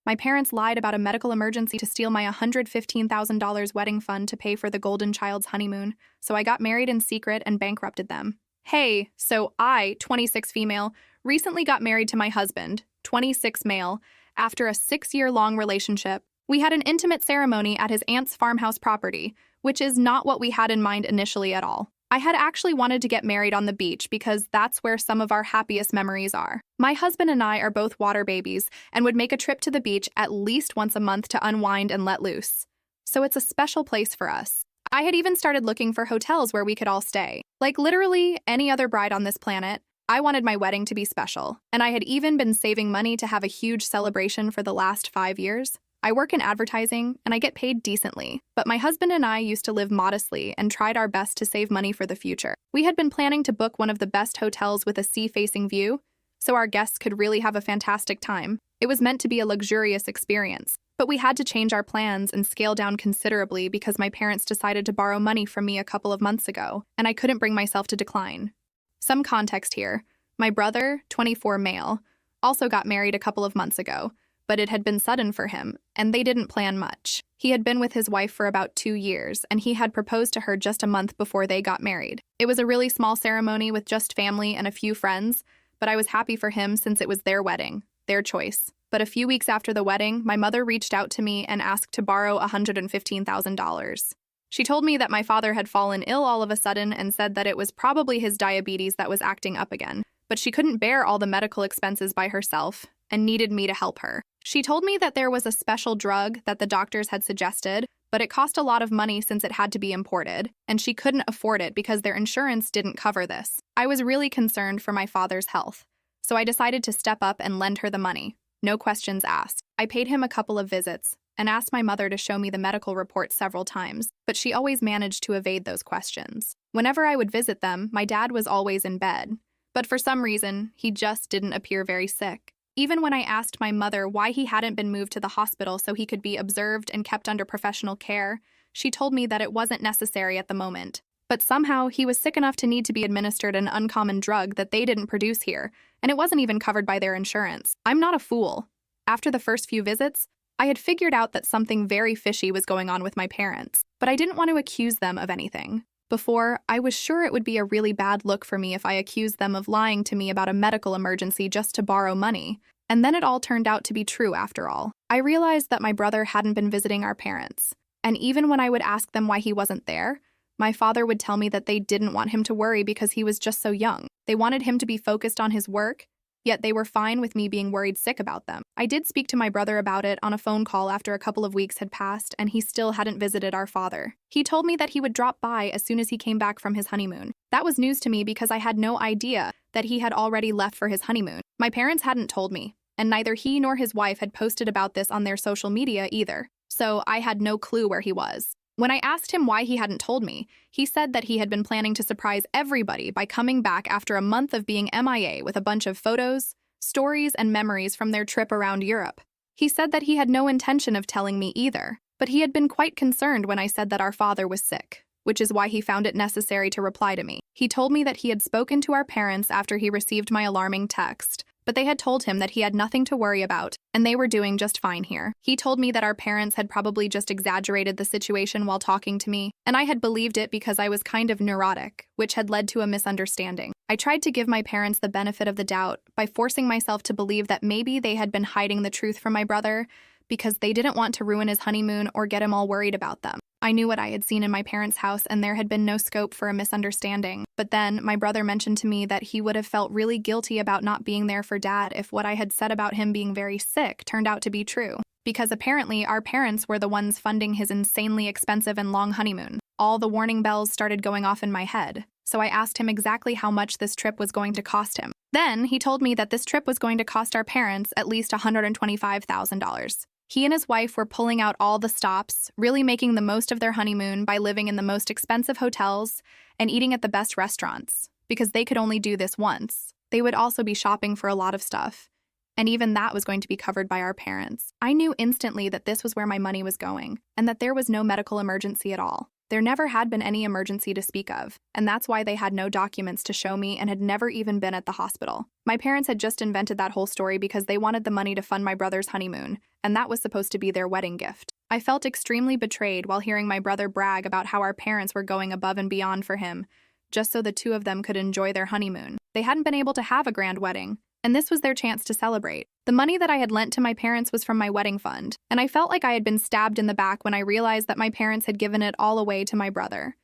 My parents lied about a medical emergency to steal my $115,000 wedding fund to pay for the golden child's honeymoon, so I got married in secret and bankrupted them. Hey, so I, 26 female, recently got married to my husband, 26 male, after a 6-year-long relationship. We had an intimate ceremony at his aunt's farmhouse property, which is not what we had in mind initially at all. I had actually wanted to get married on the beach because that's where some of our happiest memories are. My husband and I are both water babies and would make a trip to the beach at least once a month to unwind and let loose. So it's a special place for us. I had even started looking for hotels where we could all stay. Like literally any other bride on this planet, I wanted my wedding to be special, and I had even been saving money to have a huge celebration for the last 5 years. I work in advertising, and I get paid decently, but my husband and I used to live modestly and tried our best to save money for the future. We had been planning to book one of the best hotels with a sea-facing view, so our guests could really have a fantastic time. It was meant to be a luxurious experience, but we had to change our plans and scale down considerably because my parents decided to borrow money from me a couple of months ago, and I couldn't bring myself to decline. Some context here. My brother, 24 male, also got married a couple of months ago, but it had been sudden for him, and they didn't plan much. He had been with his wife for about 2 years, and he had proposed to her just a month before they got married. It was a really small ceremony with just family and a few friends, but I was happy for him since it was their wedding, their choice. But a few weeks after the wedding, my mother reached out to me and asked to borrow $115,000. She told me that my father had fallen ill all of a sudden and said that it was probably his diabetes that was acting up again, but she couldn't bear all the medical expenses by herself and needed me to help her. She told me that there was a special drug that the doctors had suggested, but it cost a lot of money since it had to be imported, and she couldn't afford it because their insurance didn't cover this. I was really concerned for my father's health, so I decided to step up and lend her the money. No questions asked. I paid him a couple of visits and asked my mother to show me the medical reports several times, but she always managed to evade those questions. Whenever I would visit them, my dad was always in bed, but for some reason, he just didn't appear very sick. Even when I asked my mother why he hadn't been moved to the hospital so he could be observed and kept under professional care, she told me that it wasn't necessary at the moment. But somehow, he was sick enough to need to be administered an uncommon drug that they didn't produce here, and it wasn't even covered by their insurance. I'm not a fool. After the first few visits, I had figured out that something very fishy was going on with my parents, but I didn't want to accuse them of anything. Before, I was sure it would be a really bad look for me if I accused them of lying to me about a medical emergency just to borrow money, and then it all turned out to be true after all. I realized that my brother hadn't been visiting our parents, and even when I would ask them why he wasn't there, my father would tell me that they didn't want him to worry because he was just so young. They wanted him to be focused on his work, yet they were fine with me being worried sick about them. I did speak to my brother about it on a phone call after a couple of weeks had passed, and he still hadn't visited our father. He told me that he would drop by as soon as he came back from his honeymoon. That was news to me because I had no idea that he had already left for his honeymoon. My parents hadn't told me, and neither he nor his wife had posted about this on their social media either, so I had no clue where he was. When I asked him why he hadn't told me, he said that he had been planning to surprise everybody by coming back after a month of being MIA with a bunch of photos, stories, and memories from their trip around Europe. He said that he had no intention of telling me either, but he had been quite concerned when I said that our father was sick, which is why he found it necessary to reply to me. He told me that he had spoken to our parents after he received my alarming text, but they had told him that he had nothing to worry about, and they were doing just fine here. He told me that our parents had probably just exaggerated the situation while talking to me, and I had believed it because I was kind of neurotic, which had led to a misunderstanding. I tried to give my parents the benefit of the doubt by forcing myself to believe that maybe they had been hiding the truth from my brother because they didn't want to ruin his honeymoon or get him all worried about them. I knew what I had seen in my parents' house, and there had been no scope for a misunderstanding. But then, my brother mentioned to me that he would have felt really guilty about not being there for Dad if what I had said about him being very sick turned out to be true. Because apparently, our parents were the ones funding his insanely expensive and long honeymoon. All the warning bells started going off in my head, so I asked him exactly how much this trip was going to cost him. Then, he told me that this trip was going to cost our parents at least $125,000. He and his wife were pulling out all the stops, really making the most of their honeymoon by living in the most expensive hotels and eating at the best restaurants, because they could only do this once. They would also be shopping for a lot of stuff, and even that was going to be covered by our parents. I knew instantly that this was where my money was going, and that there was no medical emergency at all. There never had been any emergency to speak of, and that's why they had no documents to show me and had never even been at the hospital. My parents had just invented that whole story because they wanted the money to fund my brother's honeymoon, and that was supposed to be their wedding gift. I felt extremely betrayed while hearing my brother brag about how our parents were going above and beyond for him, just so the two of them could enjoy their honeymoon. They hadn't been able to have a grand wedding, and this was their chance to celebrate. The money that I had lent to my parents was from my wedding fund, and I felt like I had been stabbed in the back when I realized that my parents had given it all away to my brother.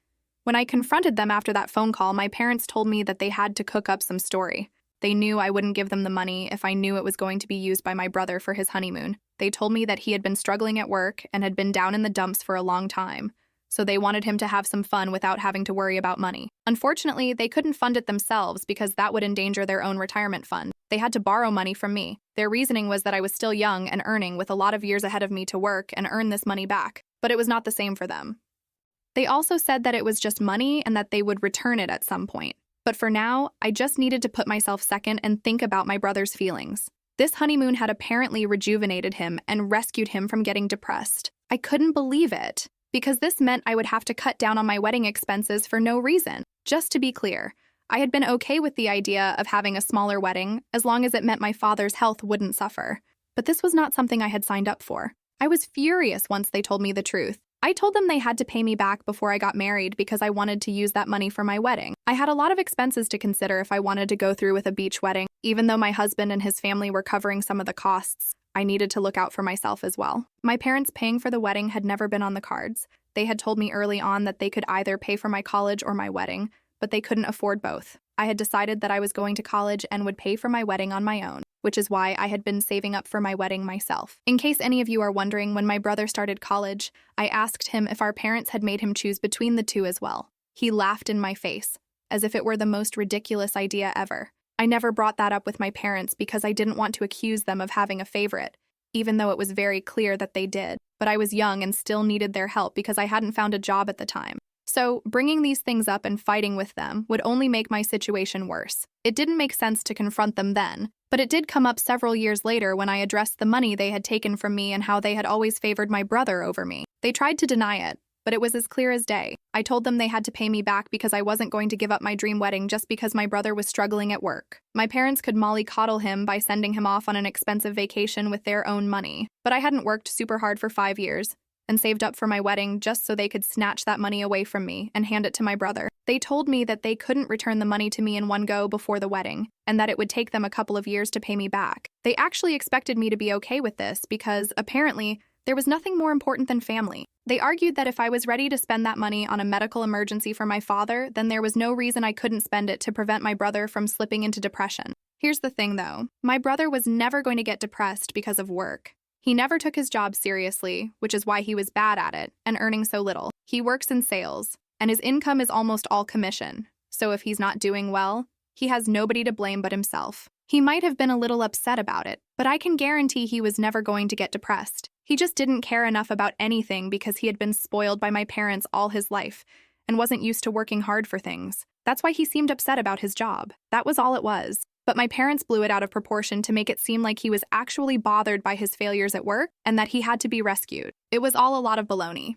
When I confronted them after that phone call, my parents told me that they had to cook up some story. They knew I wouldn't give them the money if I knew it was going to be used by my brother for his honeymoon. They told me that he had been struggling at work and had been down in the dumps for a long time, so they wanted him to have some fun without having to worry about money. Unfortunately, they couldn't fund it themselves because that would endanger their own retirement fund. They had to borrow money from me. Their reasoning was that I was still young and earning with a lot of years ahead of me to work and earn this money back, but it was not the same for them. They also said that it was just money and that they would return it at some point. But for now, I just needed to put myself second and think about my brother's feelings. This honeymoon had apparently rejuvenated him and rescued him from getting depressed. I couldn't believe it, because this meant I would have to cut down on my wedding expenses for no reason. Just to be clear, I had been okay with the idea of having a smaller wedding as long as it meant my father's health wouldn't suffer. But this was not something I had signed up for. I was furious once they told me the truth. I told them they had to pay me back before I got married because I wanted to use that money for my wedding. I had a lot of expenses to consider if I wanted to go through with a beach wedding. Even though my husband and his family were covering some of the costs, I needed to look out for myself as well. My parents paying for the wedding had never been on the cards. They had told me early on that they could either pay for my college or my wedding, but they couldn't afford both. I had decided that I was going to college and would pay for my wedding on my own, which is why I had been saving up for my wedding myself. In case any of you are wondering, when my brother started college, I asked him if our parents had made him choose between the two as well. He laughed in my face, as if it were the most ridiculous idea ever. I never brought that up with my parents because I didn't want to accuse them of having a favorite, even though it was very clear that they did. But I was young and still needed their help because I hadn't found a job at the time. So, bringing these things up and fighting with them would only make my situation worse. It didn't make sense to confront them then, but it did come up several years later when I addressed the money they had taken from me and how they had always favored my brother over me. They tried to deny it, but it was as clear as day. I told them they had to pay me back because I wasn't going to give up my dream wedding just because my brother was struggling at work. My parents could mollycoddle him by sending him off on an expensive vacation with their own money, but I hadn't worked super hard for 5 years and saved up for my wedding just so they could snatch that money away from me and hand it to my brother. They told me that they couldn't return the money to me in one go before the wedding, and that it would take them a couple of years to pay me back. They actually expected me to be okay with this because, apparently, there was nothing more important than family. They argued that if I was ready to spend that money on a medical emergency for my father, then there was no reason I couldn't spend it to prevent my brother from slipping into depression. Here's the thing, though. My brother was never going to get depressed because of work. He never took his job seriously, which is why he was bad at it and earning so little. He works in sales, and his income is almost all commission. So if he's not doing well, he has nobody to blame but himself. He might have been a little upset about it, but I can guarantee he was never going to get depressed. He just didn't care enough about anything because he had been spoiled by my parents all his life and wasn't used to working hard for things. That's why he seemed upset about his job. That was all it was. But my parents blew it out of proportion to make it seem like he was actually bothered by his failures at work and that he had to be rescued. It was all a lot of baloney.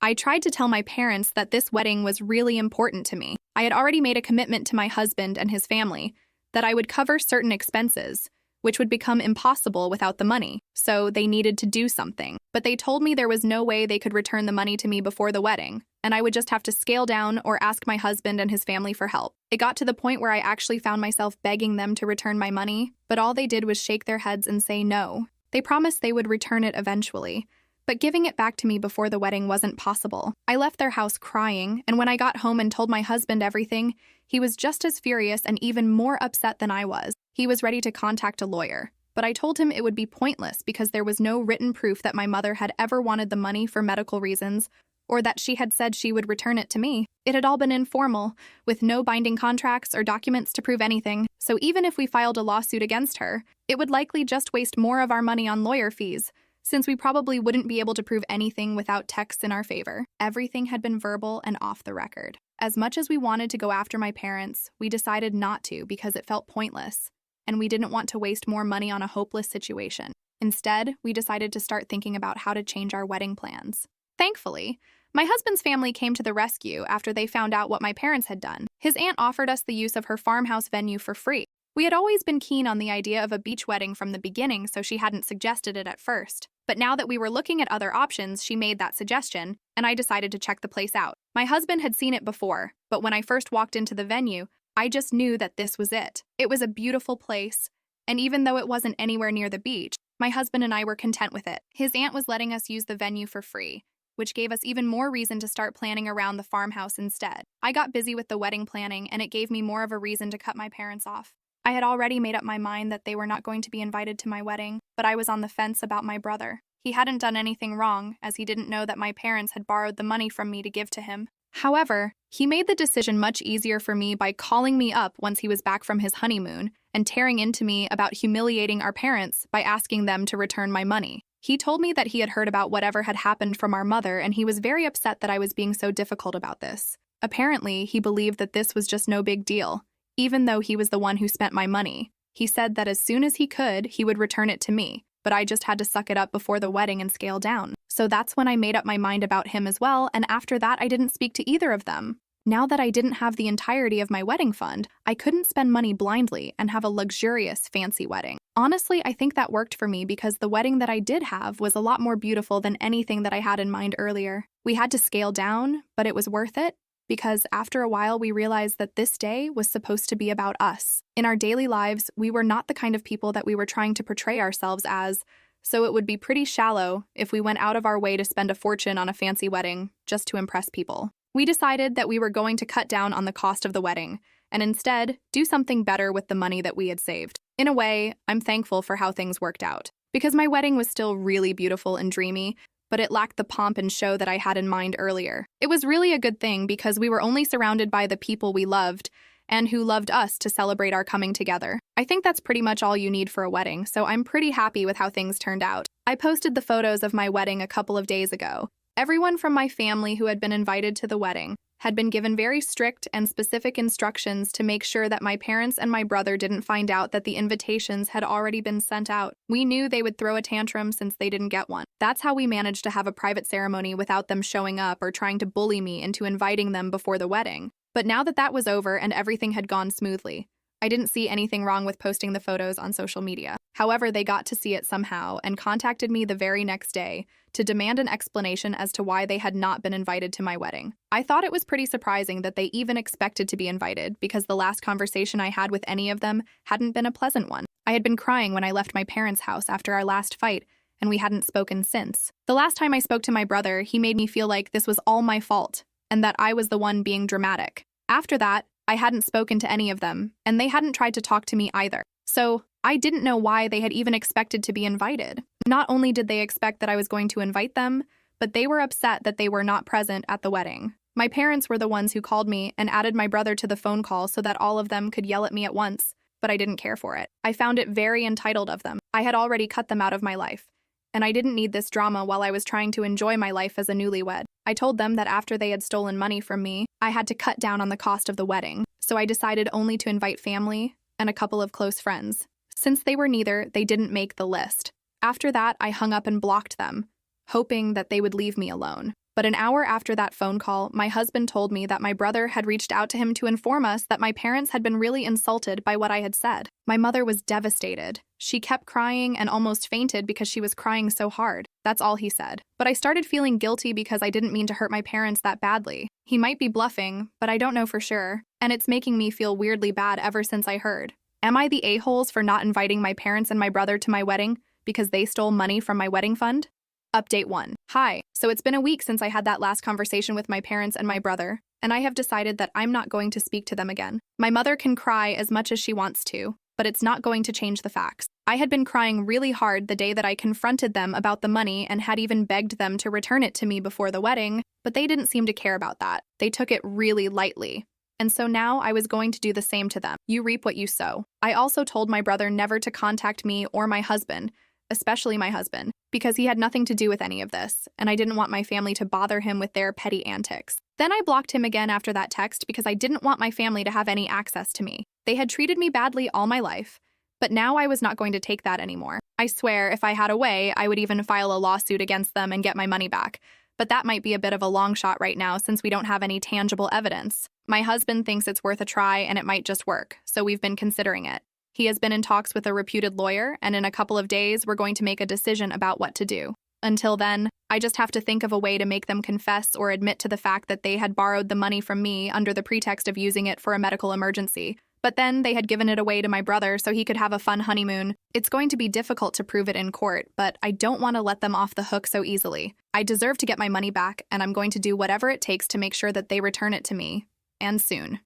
I tried to tell my parents that this wedding was really important to me. I had already made a commitment to my husband and his family that I would cover certain expenses, which would become impossible without the money, so they needed to do something. But they told me there was no way they could return the money to me before the wedding, and I would just have to scale down or ask my husband and his family for help. It got to the point where I actually found myself begging them to return my money, but all they did was shake their heads and say no. They promised they would return it eventually, but giving it back to me before the wedding wasn't possible. I left their house crying, and when I got home and told my husband everything, he was just as furious and even more upset than I was. He was ready to contact a lawyer, but I told him it would be pointless because there was no written proof that my mother had ever wanted the money for medical reasons or that she had said she would return it to me. It had all been informal, with no binding contracts or documents to prove anything, so even if we filed a lawsuit against her, it would likely just waste more of our money on lawyer fees, since we probably wouldn't be able to prove anything without texts in our favor. Everything had been verbal and off the record. As much as we wanted to go after my parents, we decided not to because it felt pointless, and we didn't want to waste more money on a hopeless situation. Instead, we decided to start thinking about how to change our wedding plans. Thankfully, my husband's family came to the rescue after they found out what my parents had done. His aunt offered us the use of her farmhouse venue for free. We had always been keen on the idea of a beach wedding from the beginning, so she hadn't suggested it at first. But now that we were looking at other options, she made that suggestion, and I decided to check the place out. My husband had seen it before, but when I first walked into the venue, I just knew that this was it. It was a beautiful place, and even though it wasn't anywhere near the beach, my husband and I were content with it. His aunt was letting us use the venue for free, which gave us even more reason to start planning around the farmhouse instead. I got busy with the wedding planning, and it gave me more of a reason to cut my parents off. I had already made up my mind that they were not going to be invited to my wedding, but I was on the fence about my brother. He hadn't done anything wrong, as he didn't know that my parents had borrowed the money from me to give to him. However, he made the decision much easier for me by calling me up once he was back from his honeymoon and tearing into me about humiliating our parents by asking them to return my money. He told me that he had heard about whatever had happened from our mother, and he was very upset that I was being so difficult about this. Apparently, he believed that this was just no big deal, even though he was the one who spent my money. He said that as soon as he could, he would return it to me, but I just had to suck it up before the wedding and scale down. So that's when I made up my mind about him as well, and after that I didn't speak to either of them. Now that I didn't have the entirety of my wedding fund, I couldn't spend money blindly and have a luxurious, fancy wedding. Honestly, I think that worked for me because the wedding that I did have was a lot more beautiful than anything that I had in mind earlier. We had to scale down, but it was worth it because after a while we realized that this day was supposed to be about us. In our daily lives, we were not the kind of people that we were trying to portray ourselves as, so it would be pretty shallow if we went out of our way to spend a fortune on a fancy wedding just to impress people. We decided that we were going to cut down on the cost of the wedding and instead do something better with the money that we had saved. In a way, I'm thankful for how things worked out because my wedding was still really beautiful and dreamy, but it lacked the pomp and show that I had in mind earlier. It was really a good thing because we were only surrounded by the people we loved and who loved us to celebrate our coming together. I think that's pretty much all you need for a wedding, so I'm pretty happy with how things turned out. I posted the photos of my wedding a couple of days ago. Everyone from my family who had been invited to the wedding had been given very strict and specific instructions to make sure that my parents and my brother didn't find out that the invitations had already been sent out. We knew they would throw a tantrum since they didn't get one. That's how we managed to have a private ceremony without them showing up or trying to bully me into inviting them before the wedding. But now that that was over and everything had gone smoothly, I didn't see anything wrong with posting the photos on social media. However, they got to see it somehow and contacted me the very next day to demand an explanation as to why they had not been invited to my wedding. I thought it was pretty surprising that they even expected to be invited because the last conversation I had with any of them hadn't been a pleasant one. I had been crying when I left my parents' house after our last fight, and we hadn't spoken since. The last time I spoke to my brother, he made me feel like this was all my fault and that I was the one being dramatic. After that, I hadn't spoken to any of them, and they hadn't tried to talk to me either. So I didn't know why they had even expected to be invited. Not only did they expect that I was going to invite them, but they were upset that they were not present at the wedding. My parents were the ones who called me and added my brother to the phone call so that all of them could yell at me at once, but I didn't care for it. I found it very entitled of them. I had already cut them out of my life, and I didn't need this drama while I was trying to enjoy my life as a newlywed. I told them that after they had stolen money from me, I had to cut down on the cost of the wedding, so I decided only to invite family and a couple of close friends. Since they were neither, they didn't make the list. After that, I hung up and blocked them, hoping that they would leave me alone. But an hour after that phone call, my husband told me that my brother had reached out to him to inform us that my parents had been really insulted by what I had said. My mother was devastated. She kept crying and almost fainted because she was crying so hard. That's all he said. But I started feeling guilty because I didn't mean to hurt my parents that badly. He might be bluffing, but I don't know for sure, and it's making me feel weirdly bad ever since I heard. Am I the a-holes for not inviting my parents and my brother to my wedding because they stole money from my wedding fund? Update 1. Hi. So it's been a week since I had that last conversation with my parents and my brother, and I have decided that I'm not going to speak to them again. My mother can cry as much as she wants to, but it's not going to change the facts. I had been crying really hard the day that I confronted them about the money and had even begged them to return it to me before the wedding, but they didn't seem to care about that. They took it really lightly. And so now I was going to do the same to them. You reap what you sow. I also told my brother never to contact me or my husband, especially my husband, because he had nothing to do with any of this, and I didn't want my family to bother him with their petty antics. Then I blocked him again after that text because I didn't want my family to have any access to me. They had treated me badly all my life, but now I was not going to take that anymore. I swear, if I had a way, I would even file a lawsuit against them and get my money back. but that might be a bit of a long shot right now since we don't have any tangible evidence. My husband thinks it's worth a try and it might just work, so we've been considering it. He has been in talks with a reputed lawyer, and in a couple of days, we're going to make a decision about what to do. Until then, I just have to think of a way to make them confess or admit to the fact that they had borrowed the money from me under the pretext of using it for a medical emergency. But then they had given it away to my brother so he could have a fun honeymoon. It's going to be difficult to prove it in court, but I don't want to let them off the hook so easily. I deserve to get my money back, and I'm going to do whatever it takes to make sure that they return it to me. And soon.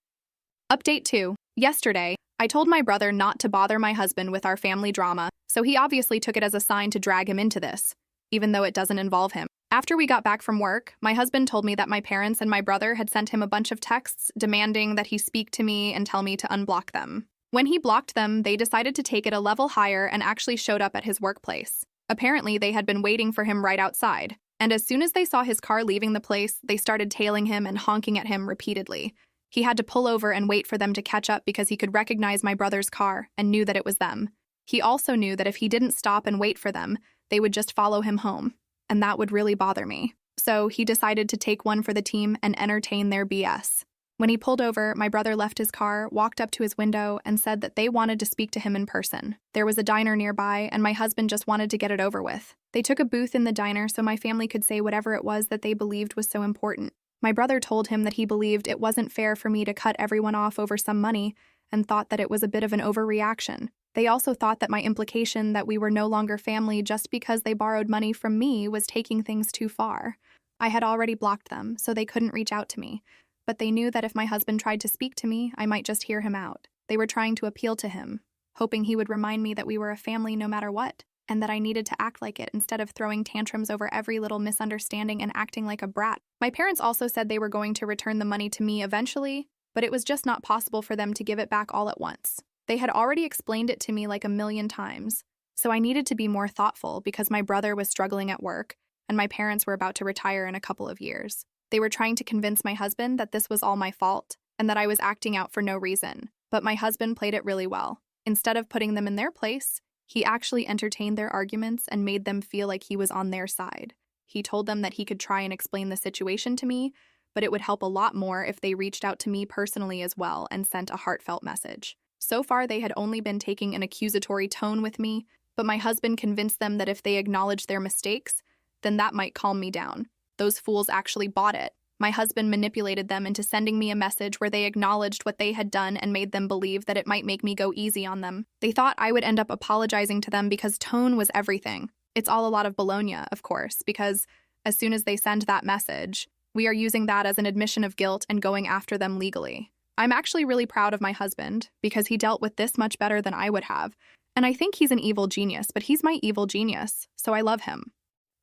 Update 2. Yesterday, I told my brother not to bother my husband with our family drama, so he obviously took it as a sign to drag him into this, even though it doesn't involve him. After we got back from work, my husband told me that my parents and my brother had sent him a bunch of texts demanding that he speak to me and tell me to unblock them. When he blocked them, they decided to take it a level higher and actually showed up at his workplace. Apparently, they had been waiting for him right outside, and as soon as they saw his car leaving the place, they started tailing him and honking at him repeatedly. He had to pull over and wait for them to catch up because he could recognize my brother's car and knew that it was them. He also knew that if he didn't stop and wait for them, they would just follow him home, and that would really bother me. So he decided to take one for the team and entertain their BS. When he pulled over, my brother left his car, walked up to his window, and said that they wanted to speak to him in person. There was a diner nearby, and my husband just wanted to get it over with. They took a booth in the diner so my family could say whatever it was that they believed was so important. My brother told him that he believed it wasn't fair for me to cut everyone off over some money and thought that it was a bit of an overreaction. They also thought that my implication that we were no longer family just because they borrowed money from me was taking things too far. I had already blocked them, so they couldn't reach out to me, but they knew that if my husband tried to speak to me, I might just hear him out. They were trying to appeal to him, hoping he would remind me that we were a family no matter what, and that I needed to act like it instead of throwing tantrums over every little misunderstanding and acting like a brat. My parents also said they were going to return the money to me eventually, but it was just not possible for them to give it back all at once. They had already explained it to me like a million times, so I needed to be more thoughtful because my brother was struggling at work, and my parents were about to retire in a couple of years. They were trying to convince my husband that this was all my fault, and that I was acting out for no reason, but my husband played it really well. Instead of putting them in their place, he actually entertained their arguments and made them feel like he was on their side. He told them that he could try and explain the situation to me, but it would help a lot more if they reached out to me personally as well and sent a heartfelt message. So far, they had only been taking an accusatory tone with me, but my husband convinced them that if they acknowledged their mistakes, then that might calm me down. Those fools actually bought it. My husband manipulated them into sending me a message where they acknowledged what they had done and made them believe that it might make me go easy on them. They thought I would end up apologizing to them because tone was everything. It's all a lot of baloney, of course, because as soon as they send that message, we are using that as an admission of guilt and going after them legally. I'm actually really proud of my husband because he dealt with this much better than I would have, and I think he's an evil genius, but he's my evil genius, so I love him.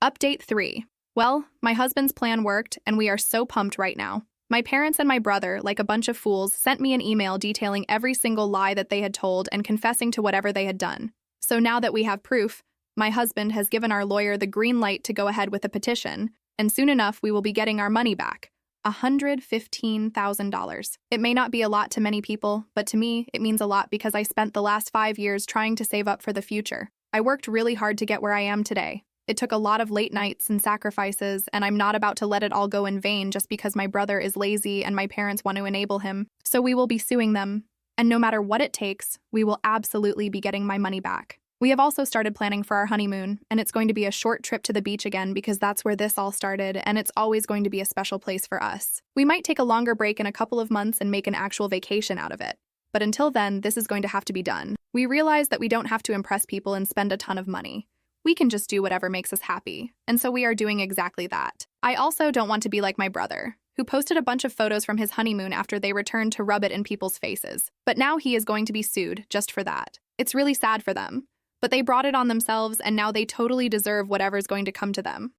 Update 3. Well, my husband's plan worked, and we are so pumped right now. My parents and my brother, like a bunch of fools, sent me an email detailing every single lie that they had told and confessing to whatever they had done. So now that we have proof, my husband has given our lawyer the green light to go ahead with a petition, and soon enough we will be getting our money back. $115,000. It may not be a lot to many people, but to me, it means a lot because I spent the last 5 years trying to save up for the future. I worked really hard to get where I am today. It took a lot of late nights and sacrifices, and I'm not about to let it all go in vain just because my brother is lazy and my parents want to enable him. So we will be suing them, and no matter what it takes, we will absolutely be getting my money back. We have also started planning for our honeymoon, and it's going to be a short trip to the beach again because that's where this all started, and it's always going to be a special place for us. We might take a longer break in a couple of months and make an actual vacation out of it. But until then, this is going to have to be done. We realize that we don't have to impress people and spend a ton of money. We can just do whatever makes us happy, and so we are doing exactly that. I also don't want to be like my brother, who posted a bunch of photos from his honeymoon after they returned to rub it in people's faces. But now he is going to be sued just for that. It's really sad for them. But they brought it on themselves, and now they totally deserve whatever's going to come to them.